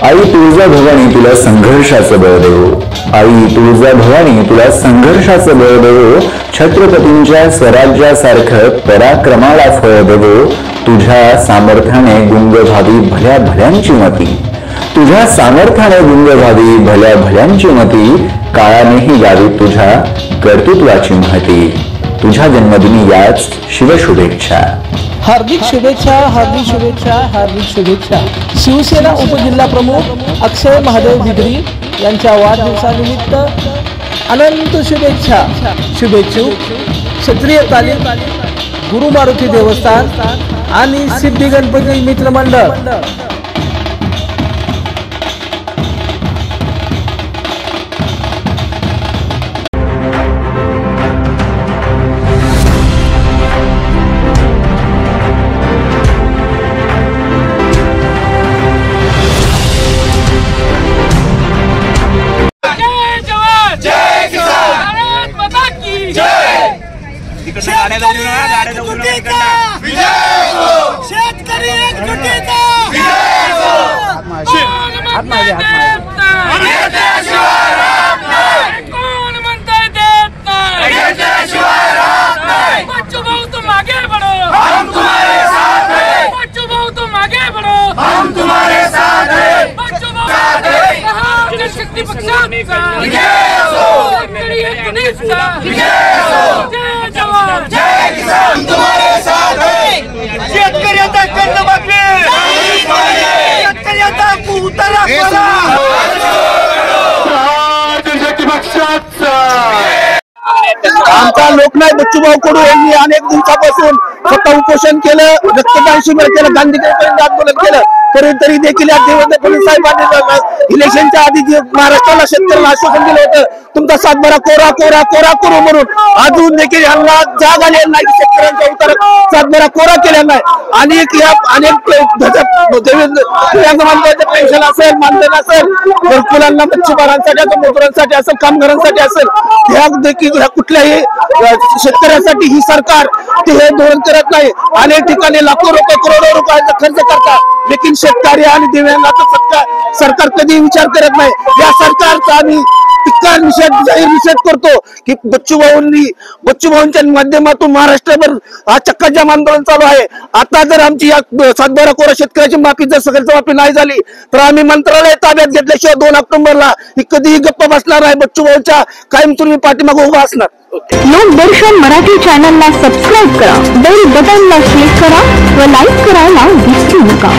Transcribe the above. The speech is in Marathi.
आई तुळजाभवानी तुला संघर्षाचं बळ देवो, आई तुळजाभवानी तुला संघर्षाचं बळ देवो, छत्रपतींच्या स्वराज्यासारखं पराक्रमाला फळ देवो, तुझ्या सामर्थ्याने गुंग व्हावी भल्या भल्यांची मती, तुझ्या सामर्थ्याने गुंग व्हावी भल्या भल्यांची मती, काळानेही गावी तुझ्या कर्तृत्वाची महती, तुझ्या जन्मदिनी याच शिवशुभेच्छा। हार्दिक शुभेच्छा, हार्दिक शुभेच्छा, हार्दिक शुभेच्छा। शिवसेना उपजिल्हा प्रमुख अक्षय महादेव बिद्री यांच्या वाढदिवसानिमित्त अनंत शुभेच्छा। शुभेच्छुक क्षत्रिय तालीम, गुरु मारुती देवस्थान आणि सिद्धी गणपती मित्र मंडळ। शेतकरी एकजुटीचा कोण म्हणताय देत नाही, बच्चू भाऊ तुम आगे बढ़ो, हम तुम्हारे साथ हैं, बच्चू भाऊ तुम आगे बढ़ो, हम तुम्हारे साथ हैं, बच्चू भाऊ साथ हैं, जनशक्ती पक्षाचा विजय असो, शेतकरी एकजुटीचा विजय असो, जय जवान जय किसान तुम्हारे साथ हैं, शेतकऱ्याचा कर्जमाफी शेतकऱ्याचा उतारा करा, जनशक्ती पक्षाचा। आमचा लोकनायक बच्चूभाऊ कडू यांनी अनेक दिवसापासून स्वतः उपोषण केलं, रक्तदान शिबिर केलं, गांधीपर्यंत आंदोलन केलं, तरी देखील या देवेंद्र फडणवीस साहेबांनी इलेक्शनच्या आधी जे महाराष्ट्राला शेतकऱ्यांना आश्वासन दिलं होतं तुमचा सातबारा कोरा कोरा कोरा करू म्हणून, अजून देखील यांना जाग आलेली नाही, शेतकऱ्यांच्या उतारात सातबारा कोरा केलेला नाही। अनेक पेन्शन असेल, मानधन असेल, घरकुलांना, मच्छीमारांसाठी असेल, मजुरांसाठी असेल, कामगारांसाठी असेल, ह्या देखील कुठल्याही शेतकऱ्यांसाठी ही सरकार ते हे धोरण करत नाही। अनेक ठिकाणी लाखो रुपये करोडो रुपयाचा खर्च करतात, लेकिन शेतकरी आणि दिव्यांगाचा सरकार कधी विचार करत नाही। या सरकारचा आम्ही जाहीर निषेध करतो की बच्चूभाऊंच्या माध्यमातून महाराष्ट्रभर हा चक्काजाम आंदोलन चालू आहे। आता जर आमची या सातबारा कोरा शेतकऱ्याची माफी जर सगळ्यांची माफी नाही झाली तर आम्ही मंत्रालय ताब्यात घेतल्याशिवाय 2 ऑक्टोबरला ही कधीही गप्प बसणार आहे, बच्चूभाऊच्या कायमस्वरूपी पाठीमागे उभा असणार। लोकदर्शन मराठी चॅनलला सबस्क्राईब करा, बेल बटनला क्लिक करा व लाईक करायला विसरू नका।